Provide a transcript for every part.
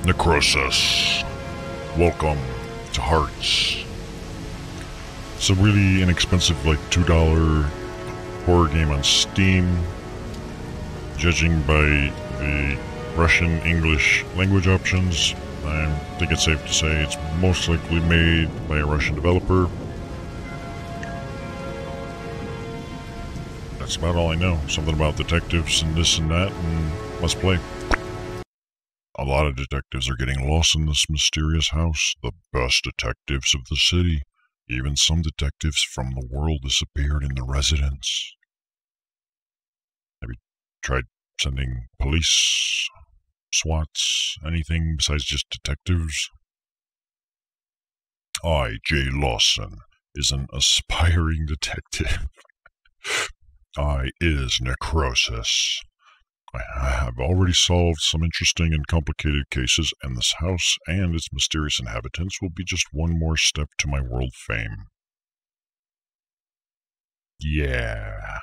Necroxix. Welcome to Harts. It's a really inexpensive, like $2 horror game on Steam. Judging by the Russian English language options, I think it's safe to say it's most likely made by a Russian developer. That's about all I know. Something about detectives and this and that, and let's play. A lot of detectives are getting lost in this mysterious house. The best detectives of the city. Even some detectives from the world disappeared in the residence. Have you tried sending police, SWATs, anything besides just detectives? I, Jay Lawson, is an aspiring detective. I is Necroxix. I have already solved some interesting and complicated cases, and this house and its mysterious inhabitants will be just one more step to my world fame. Yeah.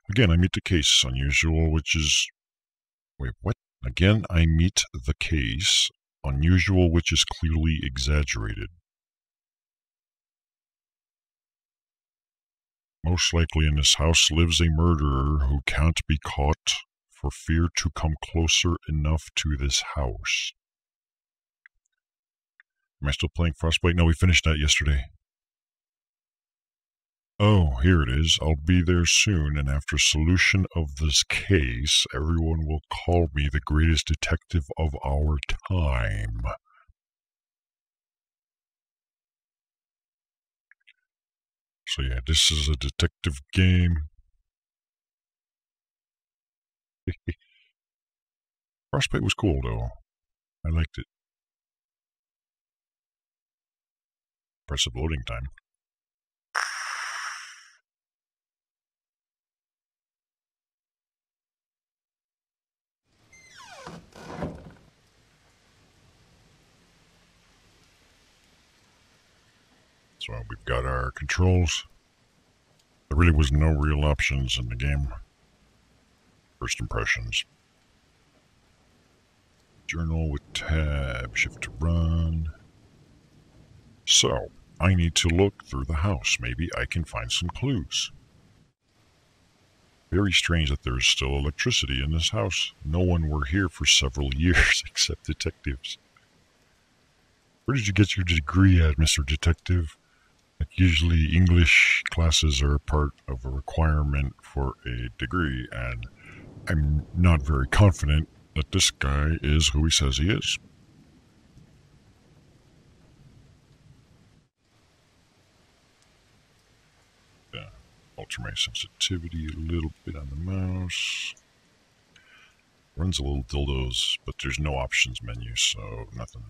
Again, I meet the case unusual, which is... Wait, what? Again, I meet the case unusual, which is clearly exaggerated. Most likely in this house lives a murderer who can't be caught for fear to come closer enough to this house. Am I still playing Frostbite? No, we finished that yesterday. Oh, here it is. I'll be there soon, and after solution of this case, everyone will call me the greatest detective of our time. So yeah, this is a detective game. Frostbite was cool, though. I liked it. Impressive loading time. So we've got our controls. There really was no real options in the game. First impressions. Journal with tab, shift to run. So, I need to look through the house. Maybe I can find some clues. Very strange that there's still electricity in this house. No one were here for several years except detectives. Where did you get your degree at, Mr. Detective? Like usually English classes are part of a requirement for a degree, and I'm not very confident that this guy is who he says he is. Yeah. Alter my sensitivity a little bit on the mouse. Runs a little dildos, but there's no options menu, so nothing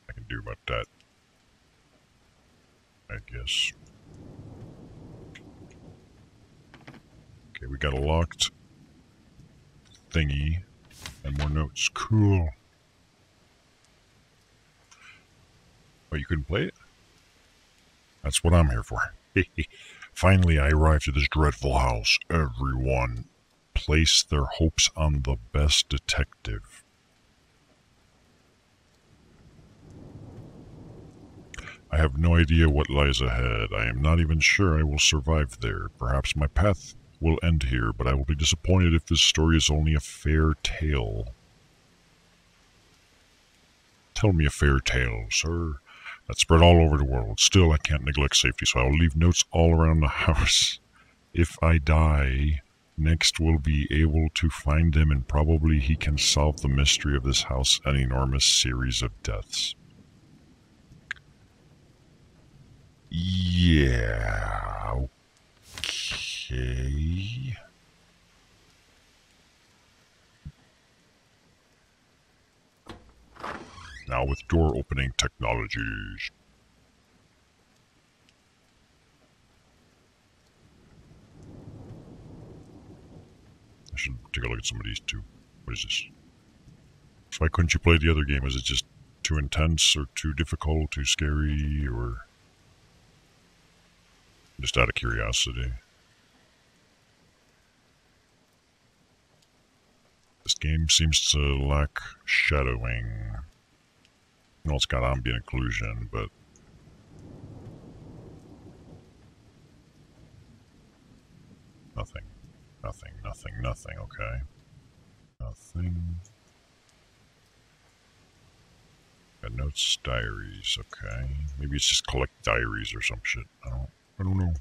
I can do about that, I guess. Okay, we got a locked thingy and more notes. Cool. Oh, you couldn't play it? That's what I'm here for. Finally, I arrived at this dreadful house. Everyone placed their hopes on the best detective. I have no idea what lies ahead. I am not even sure I will survive there. Perhaps my path will end here, but I will be disappointed if this story is only a fair tale. Tell me a fair tale, sir. That's spread all over the world. Still, I can't neglect safety, so I will leave notes all around the house. If I die, next we'll be able to find him, and probably he can solve the mystery of this house and enormous series of deaths. Yeah, okay. Now with door opening technologies. I should take a look at some of these too. What is this? So why couldn't you play the other game? Is it just too intense or too difficult, too scary, or just out of curiosity? This game seems to lack shadowing. Well, it's got ambient occlusion, but... Nothing. Nothing, nothing, nothing, okay. Nothing. Got notes, diaries, okay. Maybe it's just collect diaries or some shit. I don't know.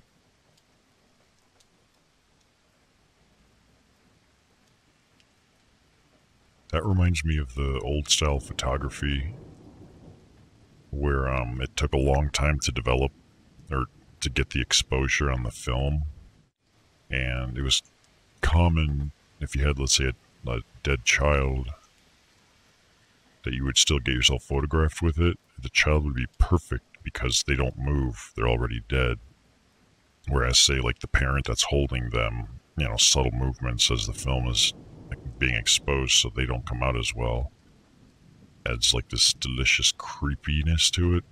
That reminds me of the old style photography where it took a long time to develop or to get the exposure on the film. And it was common if you had, let's say, a dead child, that you would still get yourself photographed with it. The child would be perfect because they don't move. They're already dead. Whereas, say, like the parent that's holding them, you know, subtle movements as the film is being exposed so they don't come out as well. Adds like this delicious creepiness to it.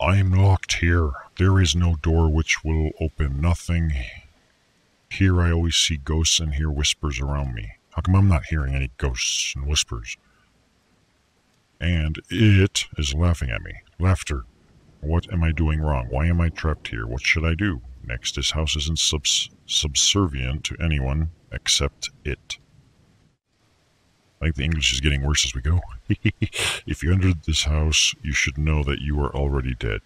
I am locked here. There is no door which will open. Nothing. Here I always see ghosts and hear whispers around me. How come I'm not hearing any ghosts and whispers? And it is laughing at me. Laughter. What am I doing wrong? Why am I trapped here? What should I do? Next, this house isn't subservient to anyone except it. I think the English is getting worse as we go. If you entered this house, you should know that you are already dead.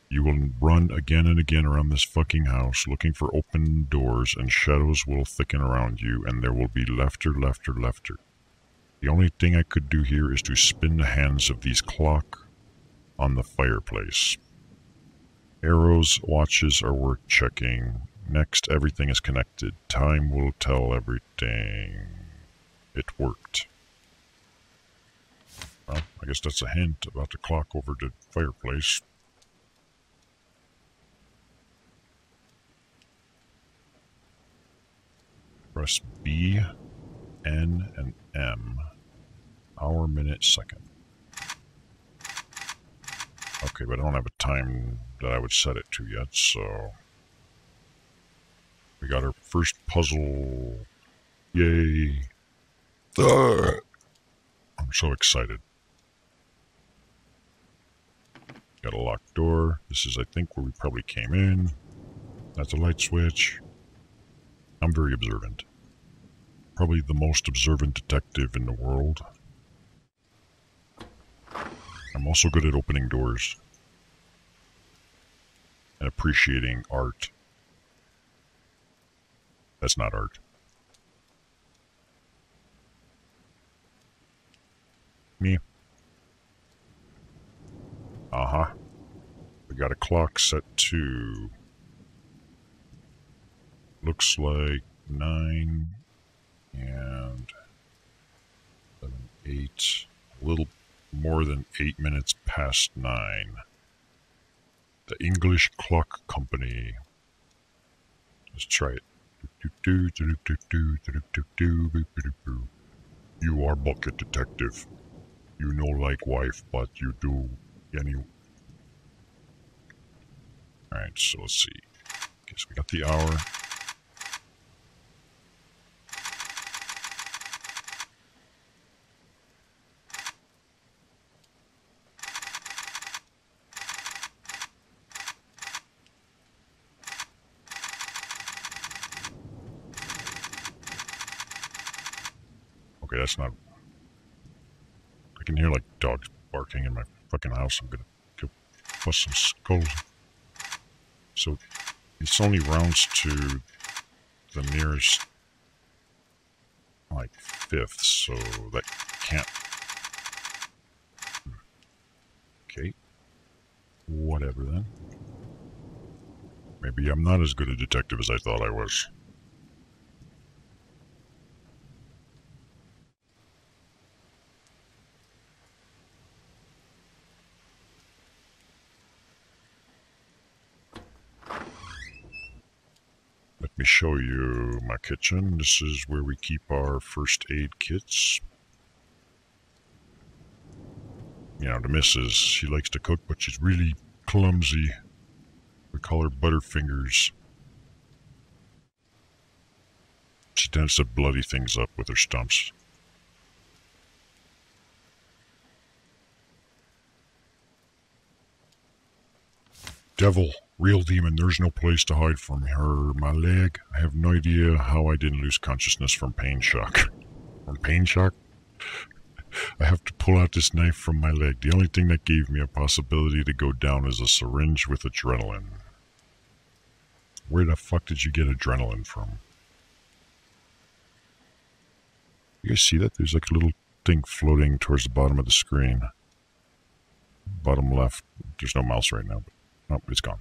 You will run again and again around this fucking house, looking for open doors, and shadows will thicken around you, and there will be laughter, laughter, laughter. The only thing I could do here is to spin the hands of these clock on the fireplace. Arrows, watches are worth checking. Next, everything is connected. Time will tell everything. It worked. Well, I guess that's a hint about the clock over the fireplace. Press B, N, and M. Hour, minute, second. Okay, but I don't have a time that I would set it to yet, so... We got our first puzzle. Yay. I'm so excited. Got a locked door. This is, I think, where we probably came in. That's a light switch. I'm very observant. Probably the most observant detective in the world. I'm also good at opening doors. And appreciating art. That's not art. Me. Uh-huh. We got a clock set to... Looks like 9 and 7, 8, a little more than 8 minutes past 9. The English Clock Company. Let's try it. You are Bucket Detective. You know like wife, but you do any... Alright, so let's see. Guess we got the hour. Okay, that's not... I can hear like dogs barking in my fucking house. I'm gonna go bust some skulls. So, it's only rounds to the nearest, like, 5th, so that can't... Okay. Whatever then. Maybe I'm not as good a detective as I thought I was. Let me show you my kitchen. This is where we keep our first aid kits. You know, the missus, she likes to cook, but she's really clumsy. We call her Butterfingers. She tends to bloody things up with her stumps. Devil, real demon, there's no place to hide from her. My leg, I have no idea how I didn't lose consciousness from pain shock. From pain shock? I have to pull out this knife from my leg. The only thing that gave me a possibility to go down is a syringe with adrenaline. Where the fuck did you get adrenaline from? You guys see that? There's like a little thing floating towards the bottom of the screen. Bottom left. There's no mouse right now, but nope, it's gone.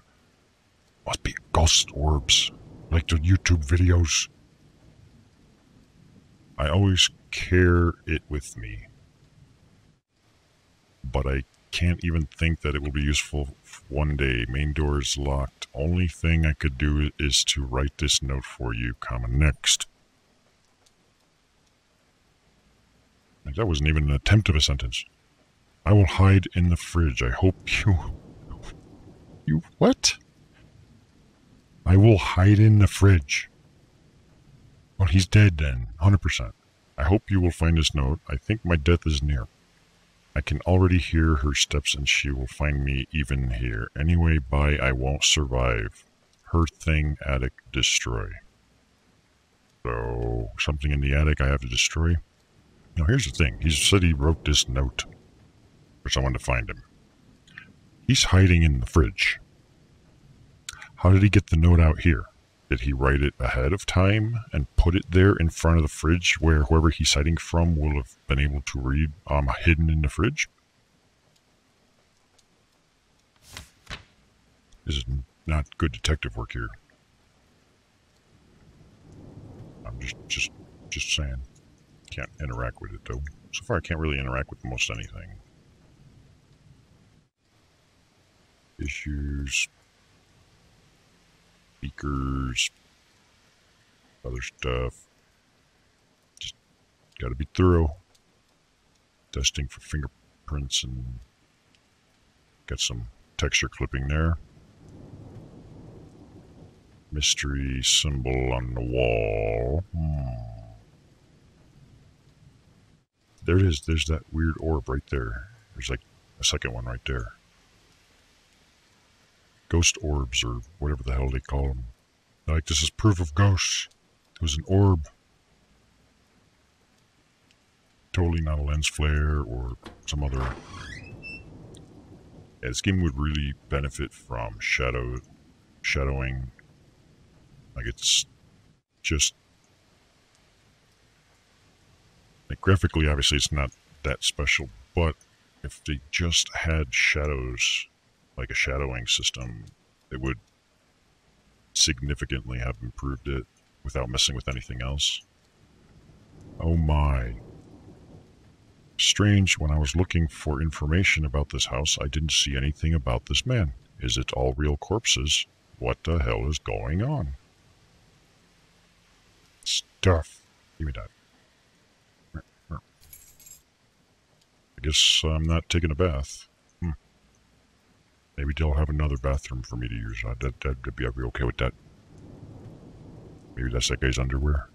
Must be ghost orbs, like the YouTube videos. I always carry it with me, but I can't even think that it will be useful one day. Main door is locked. Only thing I could do is to write this note for you, comma next. Like, that wasn't even an attempt of a sentence. I will hide in the fridge. I hope you... You what? I will hide in the fridge. Well, he's dead then, 100%. I hope you will find this note. I think my death is near. I can already hear her steps and she will find me even here. Anyway, bye, I won't survive. Her thing, attic, destroy. So, something in the attic I have to destroy? Now, here's the thing. He said he wrote this note for someone to find him. He's hiding in the fridge. How did he get the note out here? Did he write it ahead of time and put it there in front of the fridge where whoever he's hiding from will have been able to read hidden in the fridge? This is not good detective work here. I'm just saying. Can't interact with it though. So far I can't really interact with most anything. Issues. Speakers. Other stuff. Just gotta be thorough. Testing for fingerprints and got some texture clipping there. Mystery symbol on the wall. There it is. There's that weird orb right there. There's like a second one right there. Ghost orbs, or whatever the hell they call them. Like, this is proof of ghosts. It was an orb. Totally not a lens flare or some other... Yeah, this game would really benefit from shadowing. Like, it's just... Like, graphically, obviously, it's not that special, but if they just had shadows, like a shadowing system, it would significantly have improved it without messing with anything else. Oh my. Strange, when I was looking for information about this house, I didn't see anything about this man. Is it all real corpses? What the hell is going on? Stuff. Give me that. I guess I'm not taking a bath. Maybe they'll have another bathroom for me to use. I'd be okay with that. Maybe that's that guy's underwear.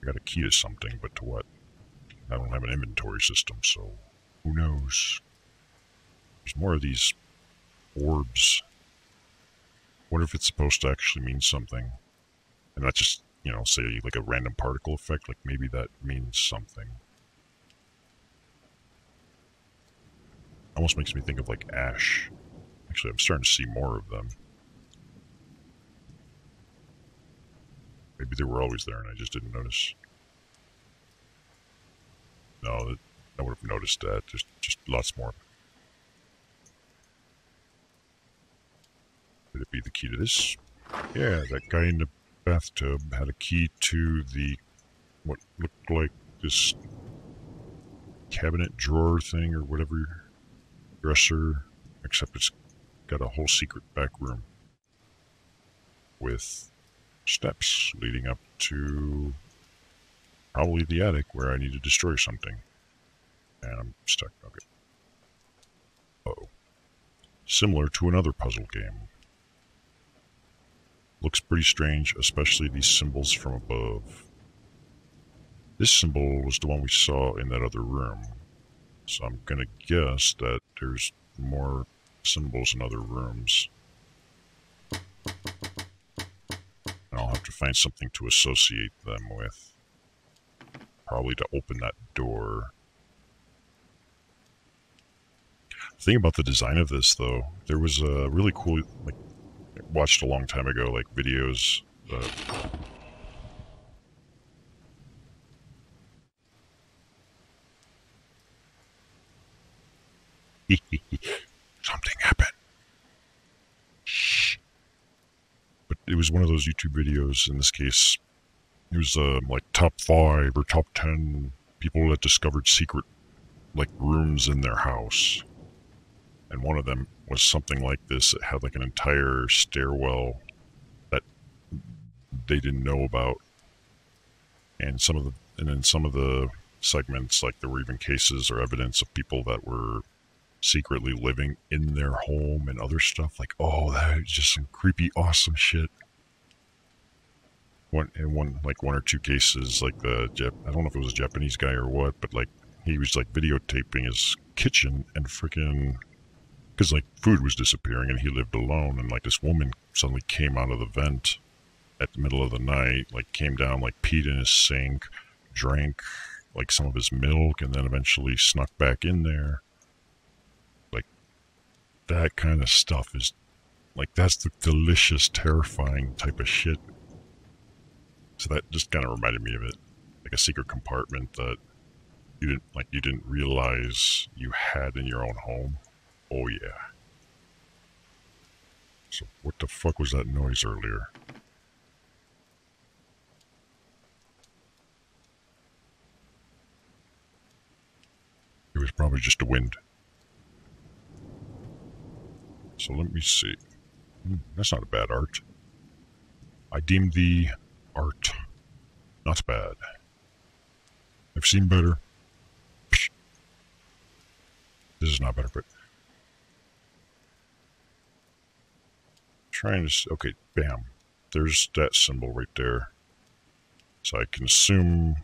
I got a key to something, but to what? I don't have an inventory system, so who knows? There's more of these orbs. Wonder if it's supposed to actually mean something. And not just, you know, say like a random particle effect. Like maybe that means something. Almost makes me think of like ash. Actually, I'm starting to see more of them. Maybe they were always there and I just didn't notice. No, I would have noticed that. Just lots more. Could it be the key to this? Yeah, that guy in the bathtub had a key to the what looked like this cabinet drawer thing or whatever. Dresser, except it's got a whole secret back room with steps leading up to probably the attic where I need to destroy something. And I'm stuck. Okay. Uh-oh. Similar to another puzzle game. looks pretty strange, especially these symbols from above. This symbol was the one we saw in that other room. So I'm gonna guess that there's more symbols in other rooms. And I'll have to find something to associate them with. Probably to open that door. The thing about the design of this, though, there was a really cool, like, I watched a long time ago, like, videos. Something happened. Shh. But it was one of those YouTube videos, in this case, it was like top 5 or top 10 people that discovered secret, like, rooms in their house. And one of them was something like this. It had like an entire stairwell that they didn't know about. And then some of the segments, like, there were even cases or evidence of people that were secretly living in their home and other stuff. Like, oh, that is just some creepy, awesome shit. One or two cases, like I don't know if it was a Japanese guy or what, but like he was like videotaping his kitchen and freaking, because like food was disappearing and he lived alone, and like this woman suddenly came out of the vent at the middle of the night, like came down, like peed in his sink, drank like some of his milk, and then eventually snuck back in there. Like, that kind of stuff is like, that's the delicious, terrifying type of shit. So that just kind of reminded me of it, like a secret compartment that you didn't realize you had in your own home. Oh yeah. So what the fuck was that noise earlier? It was probably just the wind. So let me see. That's not a bad art. I deem the art not bad. I've seen better. Psh. This is not better, but trying to, okay, bam. There's that symbol right there. So I can assume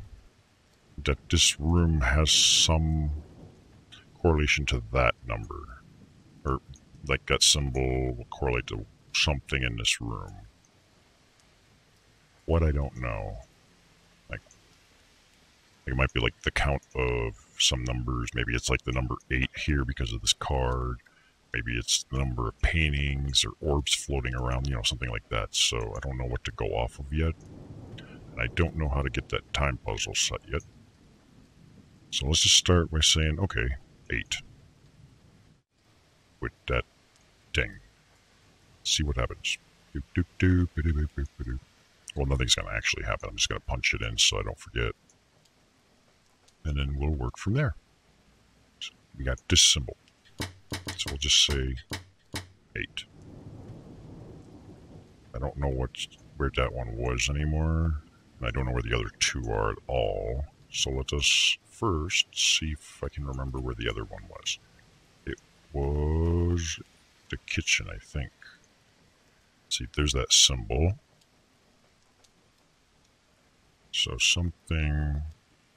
that this room has some correlation to that number. Or like that symbol will correlate to something in this room. What, I don't know. Like, it might be like the count of some numbers. Maybe it's like the number 8 here because of this card. Maybe it's the number of paintings or orbs floating around, you know, something like that. So I don't know what to go off of yet. And I don't know how to get that time puzzle set yet. So let's just start by saying, okay, 8. With that thing. See what happens. Doop, doop, doop, doop, doop, doop, doop. Well, nothing's going to actually happen. I'm just going to punch it in so I don't forget. And then we'll work from there. So we got this symbol. So we'll just say 8. I don't know where that one was anymore. And I don't know where the other 2 are at all. So let us first see if I can remember where the other one was. It was the kitchen, I think. See, there's that symbol. So something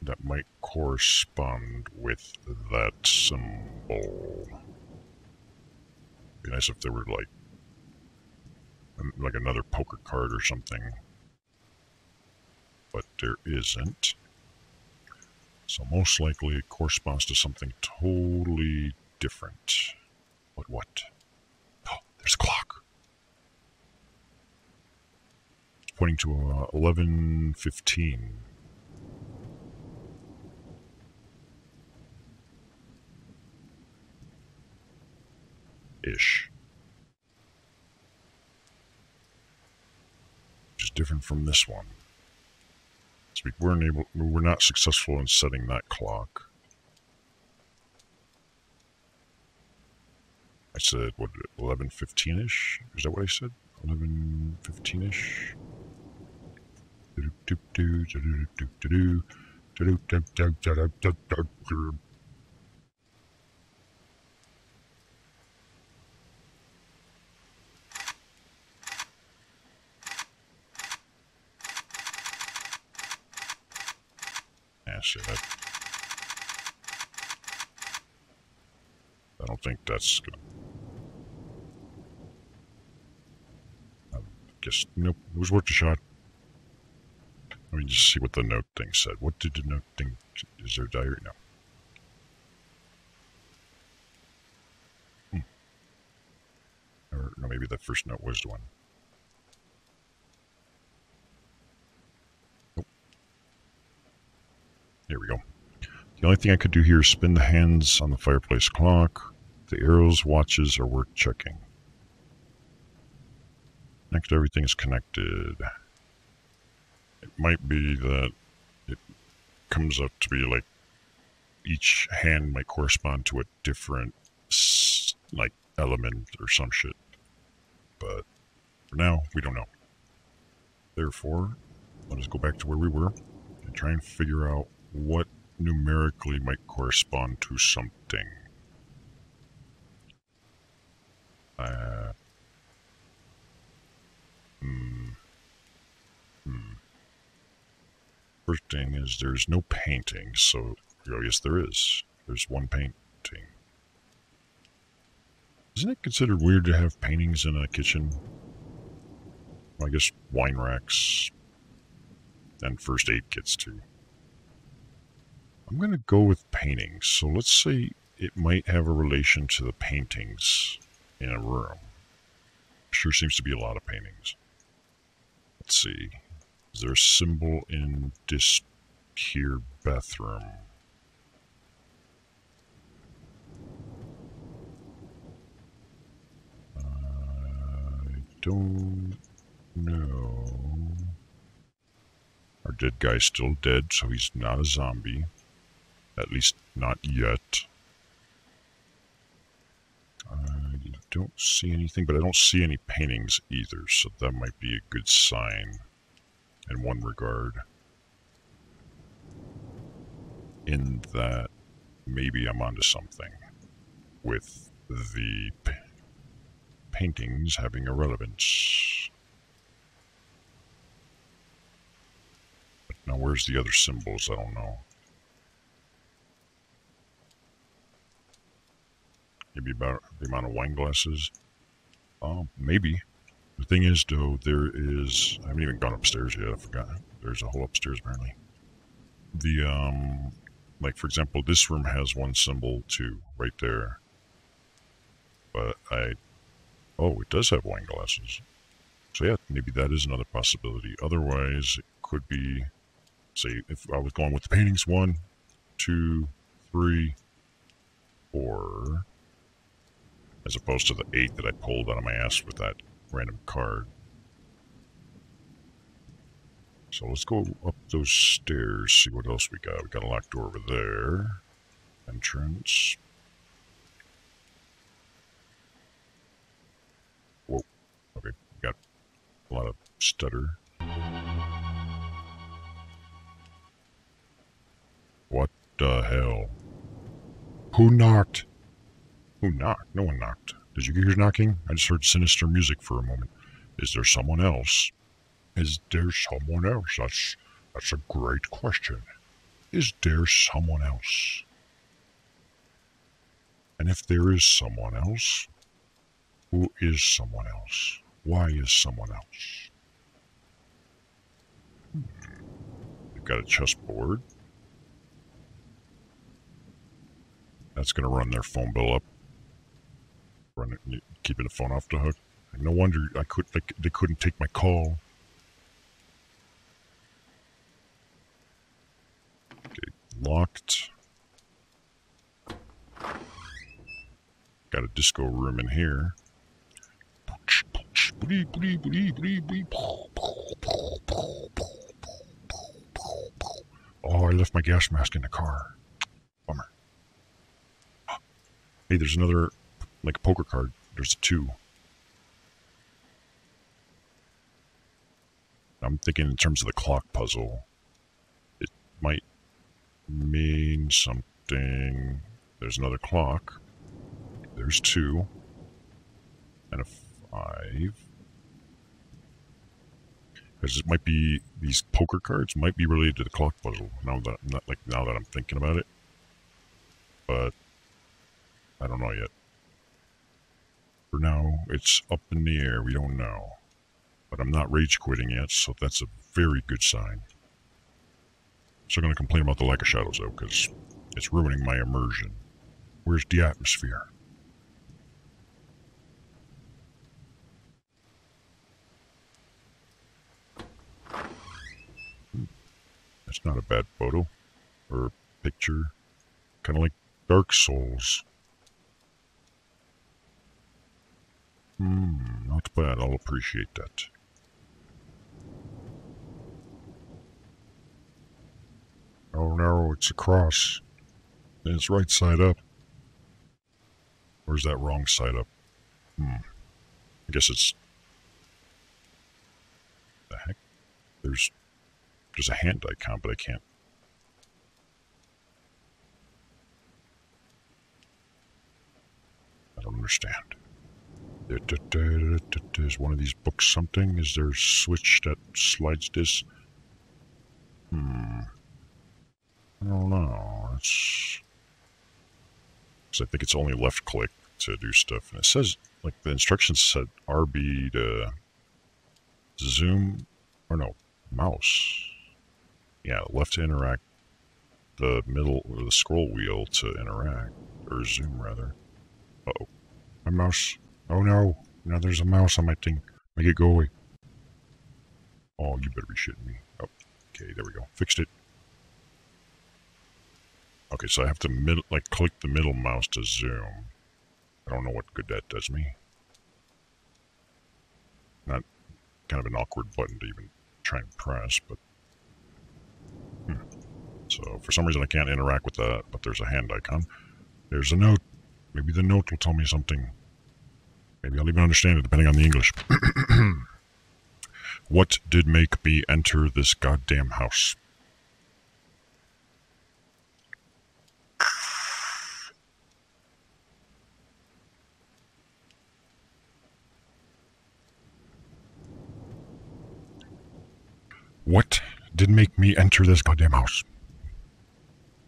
that might correspond with that symbol. Be nice if there were like another poker card or something. But there isn't. So most likely it corresponds to something totally different. But what? Oh, there's a clock. It's pointing to 11:15. Ish. Which is different from this one. So we were not successful in setting that clock. I said, what, 11:15-ish? Is that what I said? 11:15-ish? see that. I don't think that's gonna... I guess, nope, it was worth a shot. Let me just see what the note thing said. What did the note thing... Is there a diary? No. Or no, maybe that first note was the one. Nope. Here we go. The only thing I could do here is spin the hands on the fireplace clock. The arrows watches are worth checking. Next, everything is connected. It might be that it comes up to be like each hand might correspond to a different like element or some shit. But for now, we don't know. Therefore, let us go back to where we were and try and figure out what numerically might correspond to something. First thing is there's no painting, so yes there is. There's one painting. Isn't it considered weird to have paintings in a kitchen? Well, I guess wine racks and first aid kits too. I'm going to go with paintings, so let's say it might have a relation to the paintings in a room. Sure seems to be a lot of paintings. Let's see. Is there a symbol in this here bathroom? I don't know. Our dead guy's still dead, so he's not a zombie. At least not yet. I don't see anything, but I don't see any paintings either, so that might be a good sign in one regard. In that maybe I'm onto something with the paintings having a relevance. But now where's the other symbols? I don't know. Maybe about the amount of wine glasses? Maybe. The thing is, though, there is... I haven't even gone upstairs yet, I forgot. There's a hole upstairs, apparently. The, like, for example, this room has one symbol, too, right there. But oh, it does have wine glasses. So, yeah, maybe that is another possibility. Otherwise, it could be... Say, if I was going with the paintings, 1, 2, 3, 4... as opposed to the 8 that I pulled out of my ass with that random card. So let's go up those stairs, see what else we got. We got a locked door over there. Entrance. Whoa. Okay, we got a lot of stutter. What the hell? Who knocked? Who knocked? No one knocked. Did you hear knocking? I just heard sinister music for a moment. Is there someone else? Is there someone else? That's a great question. Is there someone else? And if there is someone else, who is someone else? Why is someone else? We've got a chessboard. That's going to run their phone bill up. Run it, keeping the phone off the hook. No wonder they couldn't take my call. Okay, locked. Got a disco room in here. Oh, I left my gas mask in the car. Bummer. Hey, there's another, like a poker card. There's a 2. I'm thinking in terms of the clock puzzle. It might mean something. There's another clock. There's 2. And a 5. Because it might be, these poker cards might be related to the clock puzzle, now that I'm thinking about it. But I don't know yet. For now, it's up in the air, we don't know. But I'm not rage quitting yet, so that's a very good sign. Still gonna complain about the lack of shadows though, because it's ruining my immersion. Where's the atmosphere? That's not a bad photo. Or picture. Kind of like Dark Souls. Not bad. I'll appreciate that. Oh no, it's a cross. And it's right side up. Or is that wrong side up? I guess it's... The heck? There's a hand icon, but I can't. I don't understand. Is one of these books something? Is there a switch that slides this? I don't know. Because I think it's only left click to do stuff. And it says, like, the instructions said RB to zoom, or no, mouse. Yeah, left to interact, the middle, or the scroll wheel to interact, or zoom rather. Uh-oh. My mouse. Oh no, now there's a mouse on my thing. Make it go away. Oh, you better be shitting me. Oh, okay, there we go. Fixed it. Okay, so I have to click the middle mouse to zoom. I don't know what good that does me. Not kind of an awkward button to even try and press, but... So, for some reason I can't interact with that, but there's a hand icon. There's a note. Maybe the note will tell me something. Maybe I'll even understand it, depending on the English. What did make me enter this goddamn house? What did make me enter this goddamn house?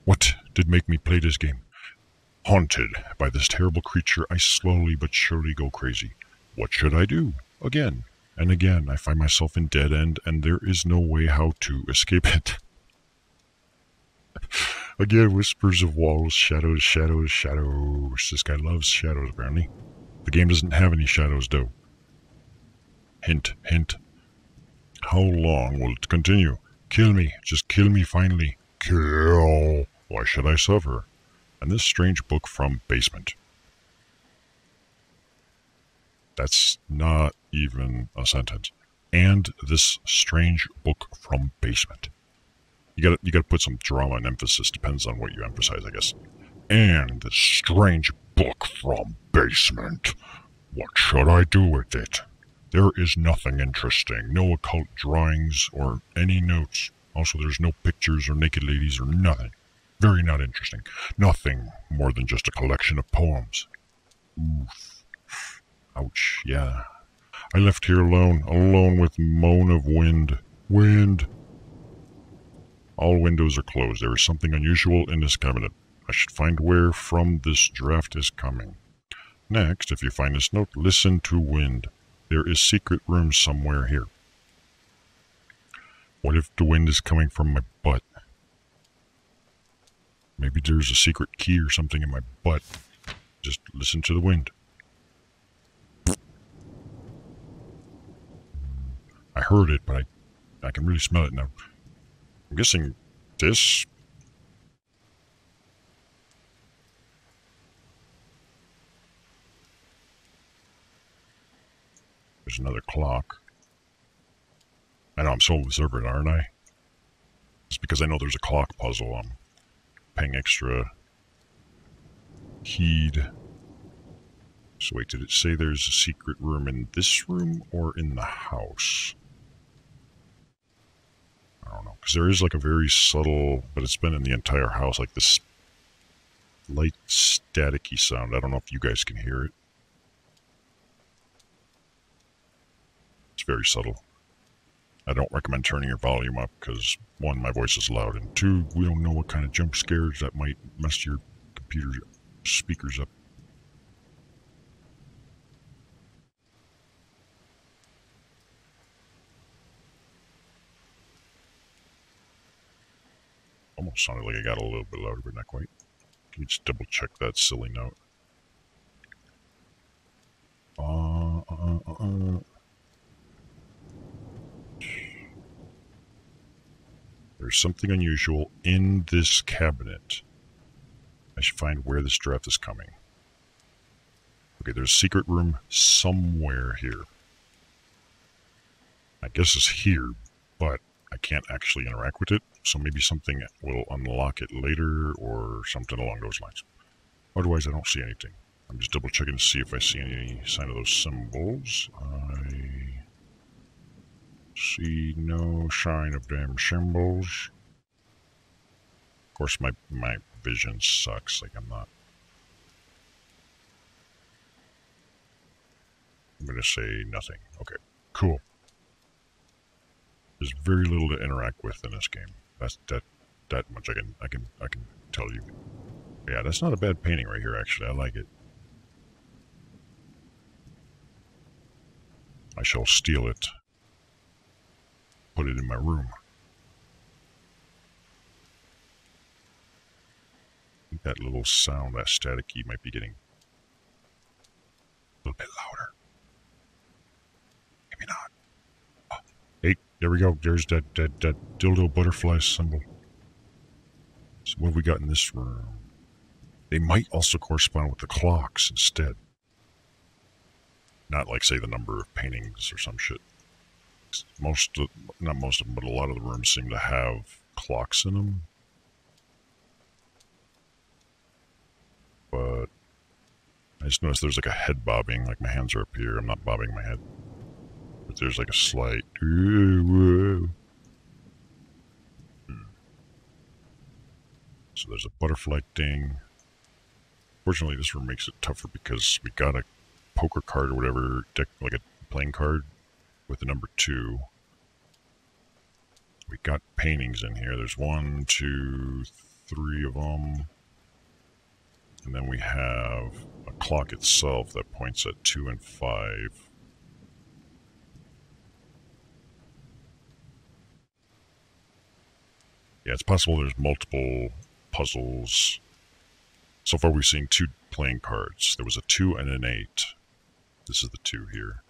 What did make me play this game? Haunted by this terrible creature, I slowly but surely go crazy. What should I do? Again and again, I find myself in dead end, and there is no way how to escape it. Again, whispers of walls, shadows, shadows, shadows. This guy loves shadows, apparently. The game doesn't have any shadows, though. Hint, hint. How long will it continue? Kill me. Just kill me finally. Kill. Why should I suffer? And this strange book from basement. That's not even a sentence. And this strange book from basement. You gotta put some drama and emphasis, depends on what you emphasize, I guess. And this strange book from basement. What should I do with it? There is nothing interesting, no occult drawings or any notes. Also, there's no pictures or naked ladies or nothing. Very not interesting. Nothing more than just a collection of poems. Oof. Ouch, yeah. I left here alone with moan of wind. Wind. All windows are closed. There is something unusual in this cabinet. I should find where from this draft is coming. Next, if you find this note, listen to wind. There is secret room somewhere here. What if the wind is coming from my butt? Maybe there's a secret key or something in my butt. Just listen to the wind. I heard it, but I can really smell it now. I'm guessing this... There's another clock. I know I'm so observant, aren't I? It's because I know there's a clock puzzle. I'm paying extra heed. So wait, did it say there's a secret room in this room or in the house? I don't know, because there is like a very subtle, but it's been in the entire house, like this light staticky sound. I don't know if you guys can hear it. It's very subtle. I don't recommend turning your volume up because, one, my voice is loud, and two, we don't know what kind of jump scares that might mess your computer speakers up. Almost sounded like I got a little bit louder, but not quite. Can you just double check that silly note? There's something unusual in this cabinet. I should find where this draft is coming. Okay, there's a secret room somewhere here. I guess it's here, but I can't actually interact with it, so maybe something will unlock it later or something along those lines. Otherwise, I don't see anything. I'm just double checking to see if I see any sign of those symbols. I see no sign of them symbols. Of course, my vision sucks. Like, I'm going to say nothing. Okay, cool. There's very little to interact with in this game. That's that much I can tell you. Yeah, that's not a bad painting right here, actually. I like it. I shall steal it. Put it in my room. I think that little sound, that static key, might be getting a little bit louder. Maybe not. Oh, hey, there we go. There's that dildo butterfly symbol. So what have we got in this room? They might also correspond with the clocks instead. Not like, say, the number of paintings or some shit. Not most of them, but a lot of the rooms seem to have clocks in them. But I just noticed there's like a head bobbing, like my hands are up here. I'm not bobbing my head. But there's like a slight... So there's a butterfly thing. Fortunately, this room makes it tougher because we got a poker card or whatever, deck, like a playing card with the number 2. We got paintings in here. There's 1, 2, 3 of them. And then we have a clock itself that points at 2 and 5. Yeah, it's possible there's multiple puzzles. So far we've seen 2 playing cards. There was a 2 and an 8. This is the 2 here.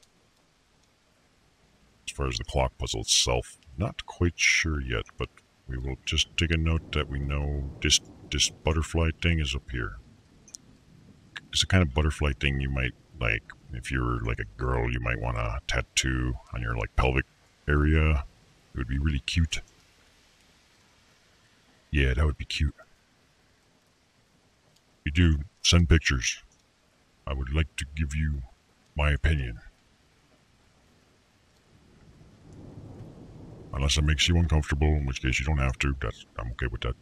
As far as the clock puzzle itself, not quite sure yet, but we will just take a note that we know this butterfly thing is up here. It's the kind of butterfly thing you might, like, if you're like a girl, you might want a tattoo on your like pelvic area. It would be really cute. Yeah, that would be cute. If you do, send pictures. I would like to give you my opinion. Unless it makes you uncomfortable, in which case you don't have to. I'm okay with that.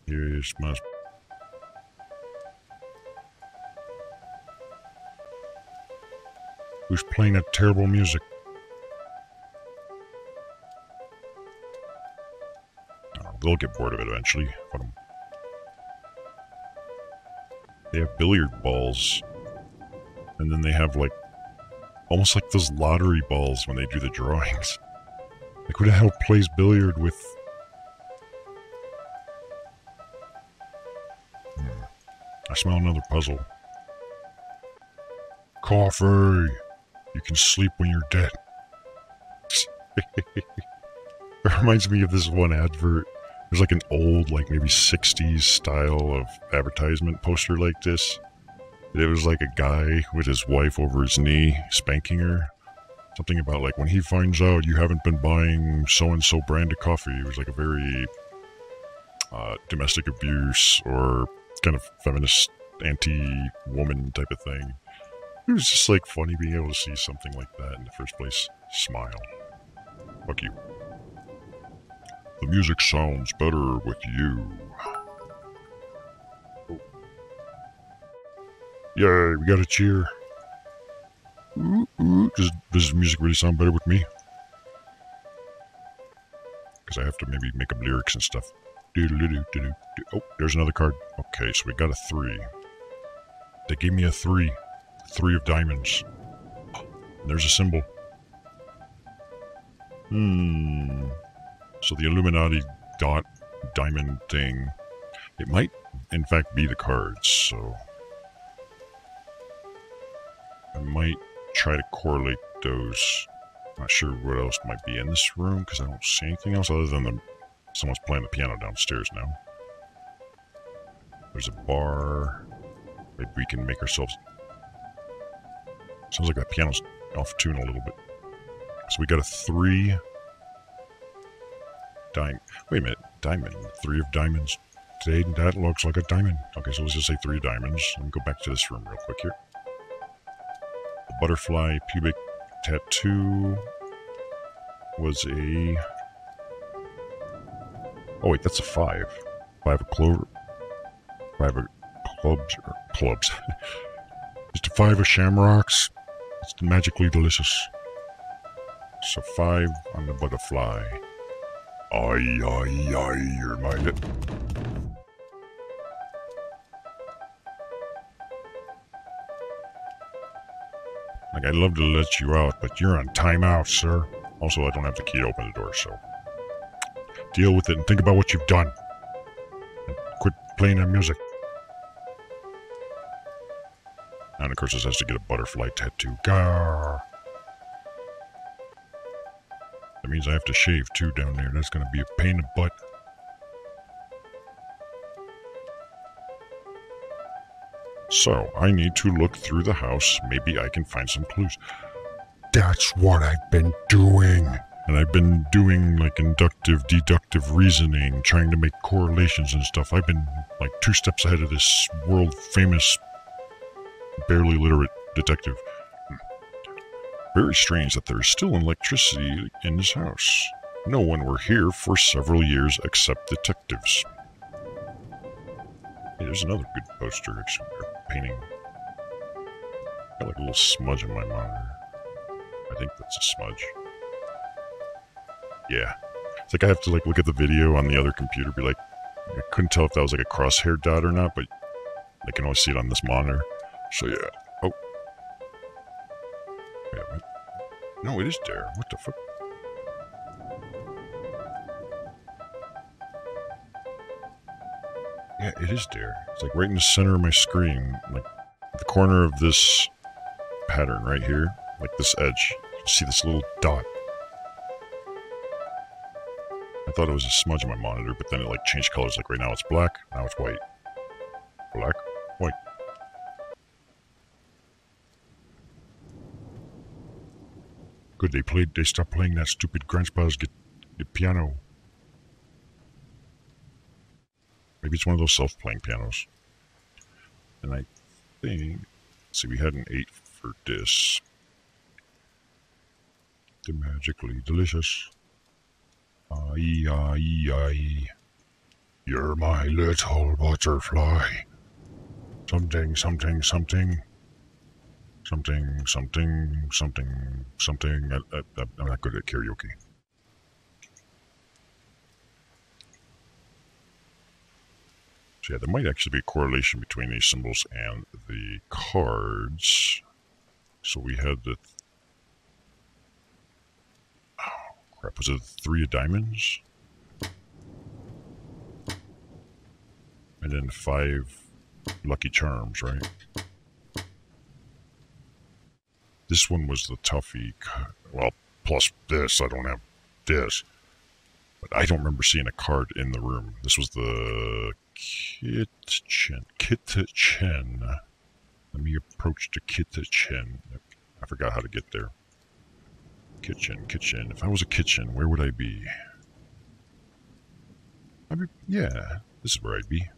Yes, must. Who's playing that terrible music? They'll get bored of it eventually. They have billiard balls. And then they have like, almost like those lottery balls when they do the drawings. Like, who the hell plays billiard with... I smell another puzzle. Coffee! You can sleep when you're dead. It reminds me of this one advert. There's like an old, like maybe 60s style of advertisement poster like this. It was like a guy with his wife over his knee spanking her. Something about like, when he finds out you haven't been buying so-and-so brand of coffee. It was like a very domestic abuse or kind of feminist anti-woman type of thing. It was just like funny being able to see something like that in the first place. Smile. Fuck you. The music sounds better with you. Oh. Yay, we got a cheer. Does the music really sound better with me? Because I have to maybe make up lyrics and stuff. Oh, there's another card. Okay, so we got a 3. They gave me a 3. 3 of diamonds. There's a symbol. So the Illuminati dot diamond thing, it might in fact be the cards, so I might try to correlate those. Not sure what else might be in this room because I don't see anything else other than someone's playing the piano downstairs now. There's a bar. Maybe we can make ourselves... Sounds like that piano's off tune a little bit. So we got a 3 diamond. Wait a minute, diamond. 3 of diamonds. Today, that looks like a diamond. Okay, so let's just say 3 diamonds. Let me go back to this room real quick here. The butterfly pubic tattoo was a... Oh wait, that's a 5. 5 of clover. 5 of clubs. Or clubs. Just a 5 of shamrocks. It's magically delicious. So 5 on the butterfly. You're my lip. Like, I'd love to let you out, but you're on timeout, sir. Also, I don't have the key to open the door, so... Deal with it and think about what you've done. And quit playing that music. And of course, this has to get a butterfly tattoo. Gah! That means I have to shave too down there. That's going to be a pain in the butt. So, I need to look through the house. Maybe I can find some clues. That's what I've been doing. And I've been doing, like, inductive, deductive reasoning, trying to make correlations and stuff. I've been, like, 2 steps ahead of this world-famous, barely literate detective. Very strange that there's still electricity in this house. No one were here for several years except detectives. Hey, there's another good poster, or painting. Got like a little smudge in my monitor. I think that's a smudge. Yeah. It's like I have to like look at the video on the other computer, be like, I couldn't tell if that was like a crosshair dot or not, but I can only see it on this monitor. So yeah. Oh. Wait a minute. No, it is there. What the fuck? Yeah, it is there. It's like right in the center of my screen, like the corner of this pattern right here, like this edge. You see this little dot. I thought it was a smudge on my monitor, but then it like changed colors. Like right now it's black, now it's white. Black, white. Good, they stopped playing that stupid grandpa's piano. Maybe it's one of those self-playing pianos. And I think, let's see, we had an 8 for this. The magically delicious. Aye. You're my little butterfly. Something. I'm not good at karaoke. So yeah, there might actually be a correlation between these symbols and the cards. So we had the... Oh, crap. Was it 3 of diamonds? And then 5 lucky charms, right? This one was the toughie. Well, plus this. I don't have this. But I don't remember seeing a card in the room. This was the kitchen. Let me approach the kitchen. I forgot how to get there. Kitchen. If I was a kitchen, where would I be? Yeah, this is where I'd be.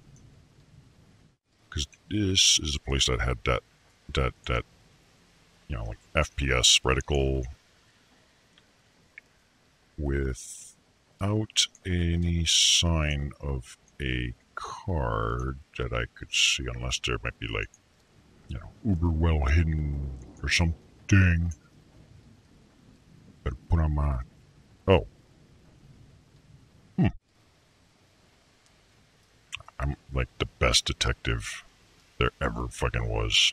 Because this is a place that had that, you know, like FPS reticle without any sign of a card that I could see, unless there might be like, you know, uber well hidden or some Ding. Better put on my... Oh. I'm like the best detective there ever fucking was.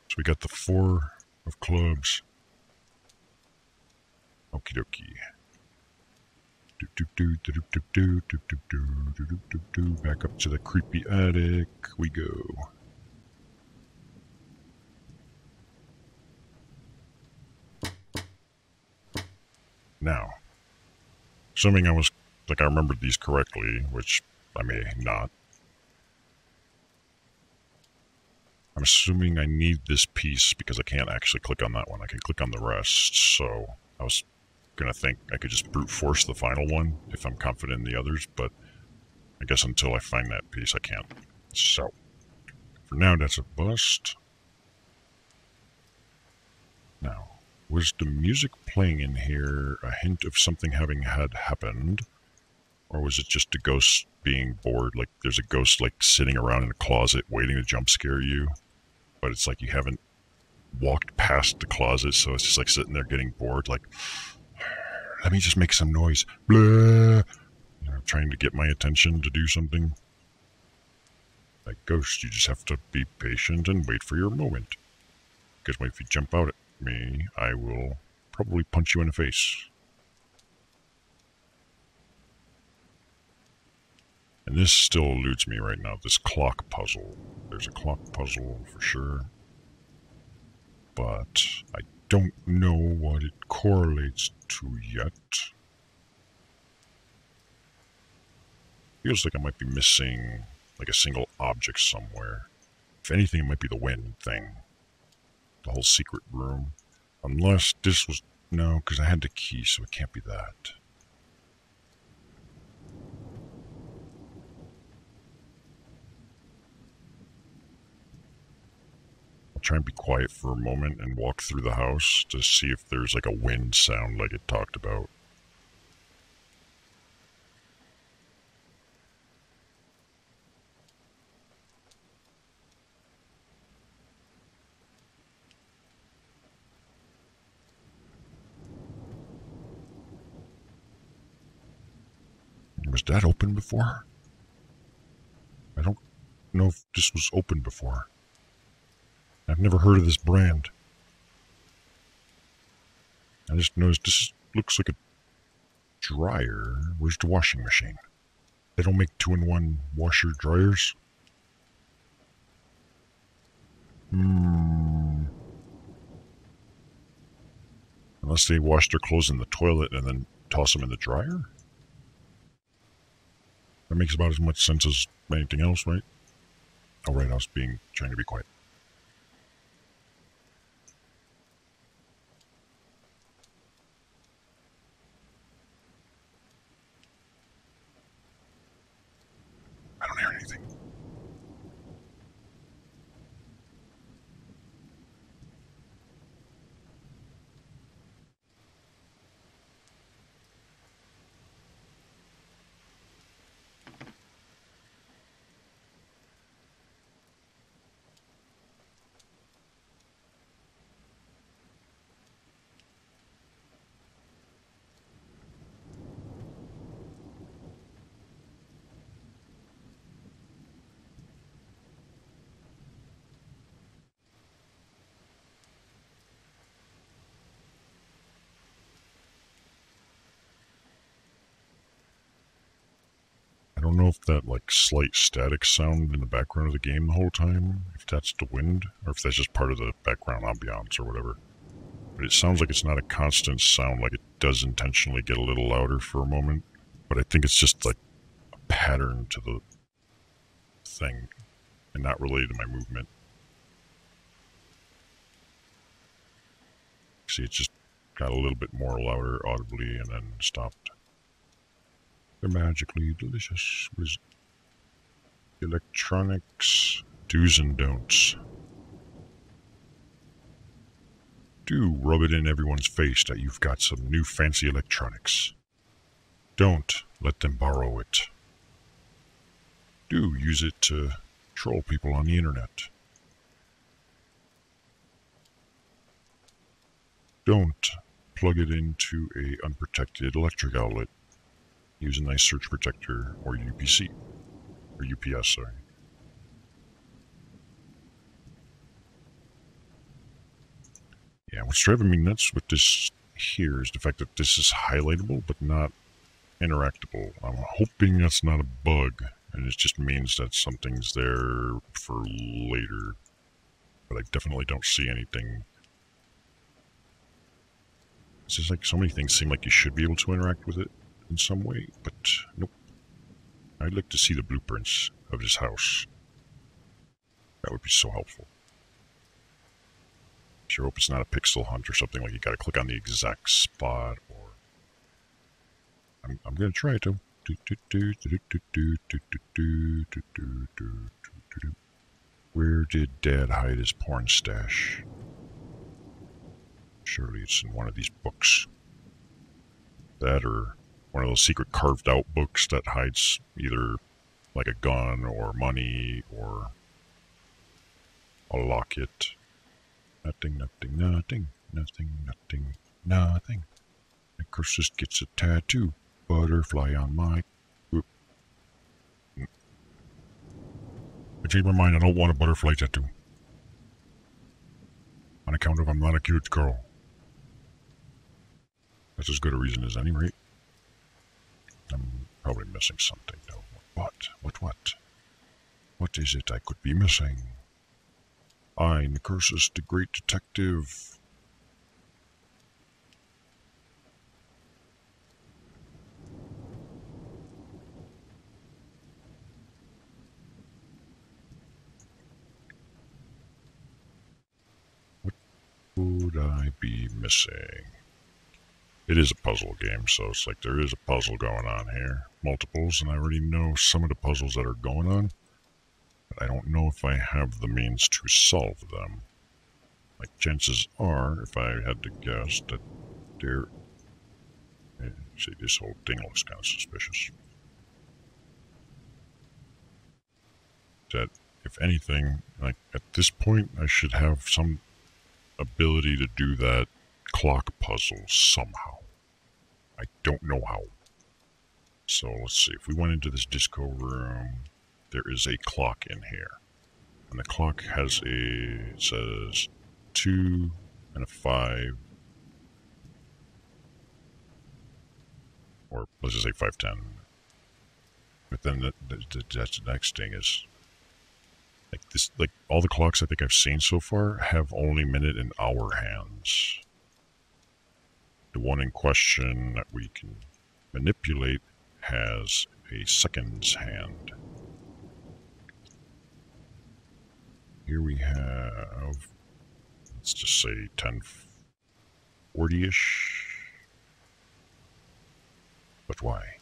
So we got the 4 of clubs. Okie dokie. Back up to the creepy attic we go. Now, assuming I remembered these correctly, which I may not. I'm assuming I need this piece because I can't actually click on that one. I can click on the rest, so I was gonna think I could just brute force the final one if I'm confident in the others, but I guess until I find that piece I can't. So, for now that's a bust. Now, was the music playing in here a hint of something having had happened? Or was it just a ghost being bored? Like there's a ghost like sitting around in a closet waiting to jump scare you, but it's like you haven't walked past the closet, so it's just like sitting there getting bored, like, let me just make some noise. Blah. You know, trying to get my attention to do something. Like ghost, you just have to be patient and wait for your moment. Because if you jump out at me, I will probably punch you in the face. And this still eludes me right now, this clock puzzle. There's a clock puzzle for sure. But I don't know what it correlates to yet. Feels like I might be missing like a single object somewhere. If anything, it might be the wind thing. The whole secret room. Unless this was... No, because I had the key, so it can't be that. I'll try and be quiet for a moment and walk through the house to see if there's like a wind sound like it talked about. Was that open before? I don't know if this was open before. I've never heard of this brand. I just noticed this looks like a dryer. Where's the washing machine? They don't make 2-in-1 washer dryers? Unless they wash their clothes in the toilet and then toss them in the dryer? That makes about as much sense as anything else, right? Oh, right, I was trying to be quiet. I don't hear anything. I don't know if that like slight static sound in the background of the game the whole time, if that's the wind, or if that's just part of the background ambiance or whatever. But it sounds like it's not a constant sound, like it does intentionally get a little louder for a moment. But I think it's just like a pattern to the thing and not related to my movement. See, it just got a little bit more louder audibly and then stopped. They're magically delicious with electronics, do's and don'ts. Do rub it in everyone's face that you've got some new fancy electronics. Don't let them borrow it. Do use it to troll people on the internet. don't plug it into a unprotected electric outlet. Use a nice surge protector or UPC, or UPS, sorry. Yeah, what's driving me nuts with this here is the fact that this is highlightable but not interactable. I'm hoping that's not a bug, and it just means that something's there for later. But I definitely don't see anything. It's just like so many things seem like you should be able to interact with it in some way, but nope. I'd like to see the blueprints of this house. That would be so helpful. Sure hope it's not a pixel hunt or something like you gotta click on the exact spot, or... I'm gonna try it though. Where did Dad hide his porn stash? Surely it's in one of these books. That or one of those secret carved out books that hides either like a gun or money or a locket. Nothing, nothing, nothing, nothing, nothing, nothing. Necroxix gets a tattoo. Butterfly on my... Oop. I changed my mind. I don't want a butterfly tattoo. On account of I'm not a cute girl. That's as good a reason as any, right? I'm probably missing something, though. What? What is it I could be missing? I, Necroxix, the great detective. What would I be missing? It is a puzzle game, so it's like there is a puzzle going on here. Multiples, and I already know some of the puzzles that are going on. But I don't know if I have the means to solve them. Like, chances are, if I had to guess, that there... See, this whole thing looks kind of suspicious. That, if anything, like, at this point, I should have some ability to do that clock puzzle somehow. I don't know how. So, let's see. If we went into this disco room, there is a clock in here. And the clock has it says 2 and a 5. Or let's just say 5:10. But then that's the next thing is like this. Like all the clocks I think I've seen so far have only minute and hour hands. The one in question that we can manipulate has a seconds hand. Here we have, let's just say 10:40-ish. But why?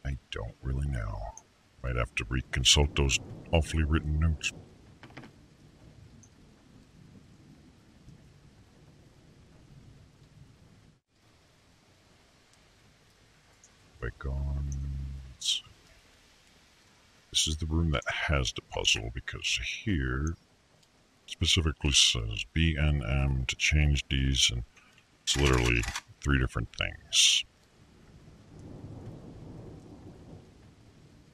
I don't really know. Might have to reconsult those awfully written notes. Back on. Let's see. This is the room that has the puzzle because here specifically says BNM to change these, and it's literally 3 different things.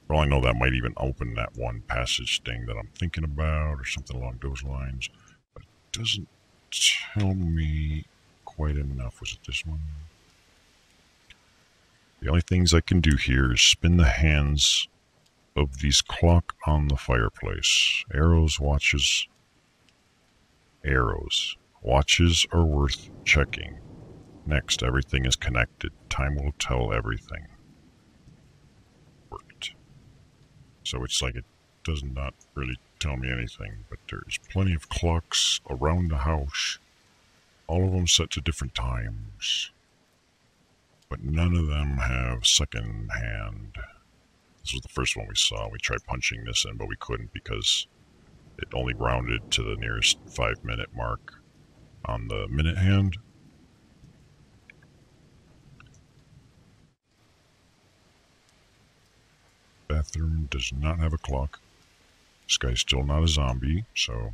For all I know, that might even open that one passage thing that I'm thinking about or something along those lines, but it doesn't tell me quite enough. Was it this one? The only things I can do here is spin the hands of these clock on the fireplace. Arrows, watches. Arrows. Watches are worth checking. Next, everything is connected. Time will tell everything. Worked. So it's like it does not really tell me anything, but there's plenty of clocks around the house. All of them set to different times. But none of them have second hand. This was the first one we saw. We tried punching this in, but we couldn't because it only rounded to the nearest 5-minute mark on the minute hand. bathroom does not have a clock. This guy's still not a zombie, so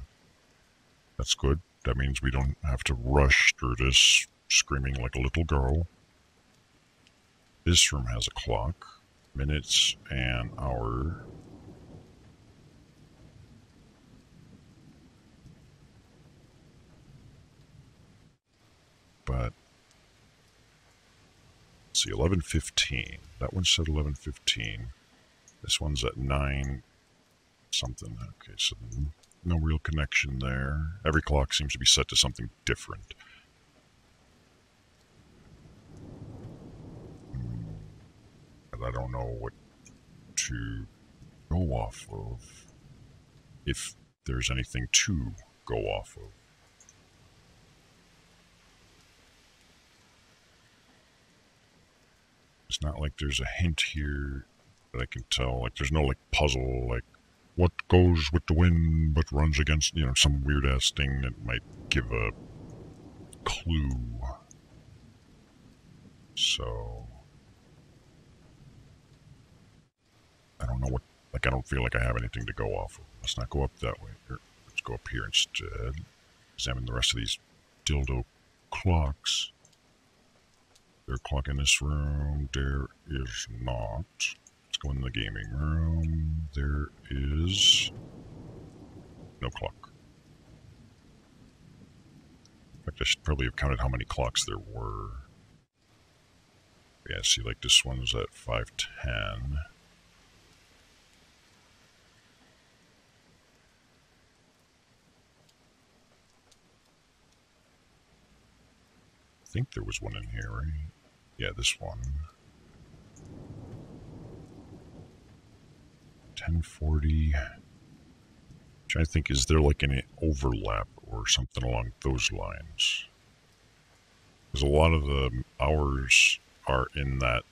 that's good. That means we don't have to rush through this screaming like a little girl. This room has a clock. Minutes and hour. But let's see, 11:15. That one said 11:15. This one's at 9 something. Okay, so no real connection there. Every clock seems to be set to something different. But I don't know what to go off of. If there's anything to go off of. It's not like there's a hint here that I can tell. Like, there's no, like, puzzle, like, what goes with the wind but runs against, you know, some weird-ass thing that might give a clue. So, I don't know what, like, I don't feel like I have anything to go off of. Let's not go up that way. Let's go up here instead. Examine the rest of these dildo clocks. There a clock in this room? There is not. Let's go in the gaming room. There is no clock. In fact, I should probably have counted how many clocks there were. Yeah, see, like this one's at 5:10. I think there was one in here, right? Yeah, this one. 10:40. Trying to think, is there like any overlap or something along those lines? Because a lot of the hours are in that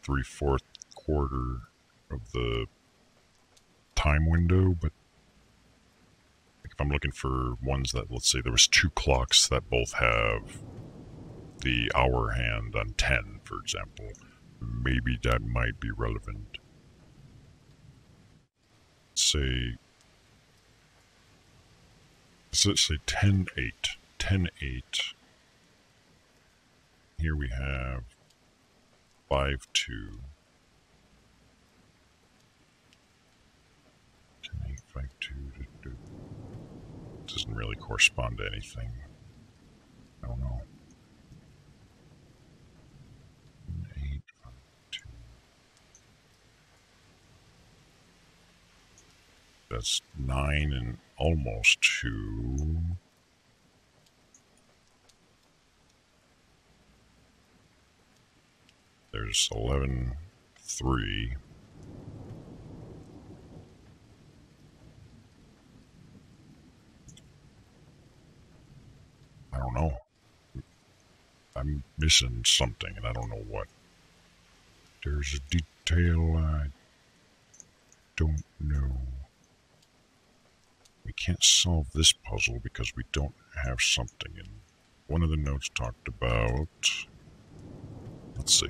3/4 quarter of the time window, but if I'm looking for ones that, let's say there was 2 clocks that both have the hour hand on 10, for example, maybe that might be relevant. Say 10:08. 10:08. Here we have 5:2. 10:08, 5:2. Doesn't really correspond to anything. I don't know. 8, 5:2. That's 9 and almost 2. There's 11:3. I don't know. I'm missing something and I don't know what. There's a detail I don't know. We can't solve this puzzle because we don't have something. And one of the notes talked about... Let's see.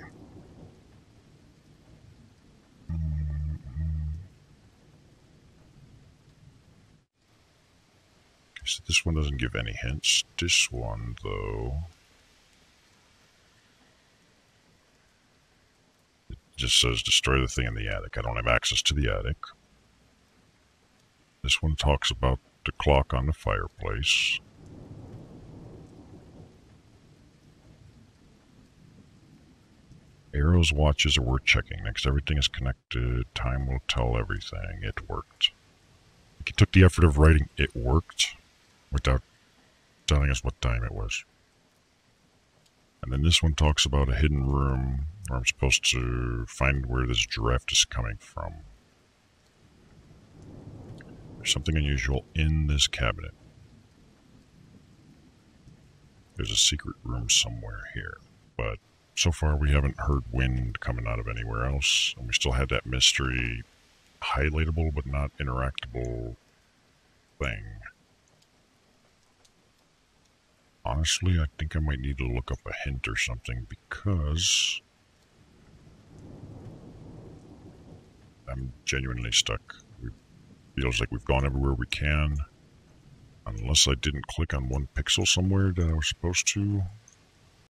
Okay, so this one doesn't give any hints. This one, though... It just says destroy the thing in the attic. I don't have access to the attic. This one talks about the clock on the fireplace. Arrows, watches are worth checking. Next, everything is connected. Time will tell everything. It worked. He took the effort of writing "it worked" without telling us what time it was. And then this one talks about a hidden room where I'm supposed to find where this draft is coming from. There's something unusual in this cabinet. There's a secret room somewhere here, but so far we haven't heard wind coming out of anywhere else, and we still had that mystery highlightable but not interactable thing. Honestly, I think I might need to look up a hint or something, because I'm genuinely stuck. It feels like we've gone everywhere we can. Unless I didn't click on one pixel somewhere that I was supposed to.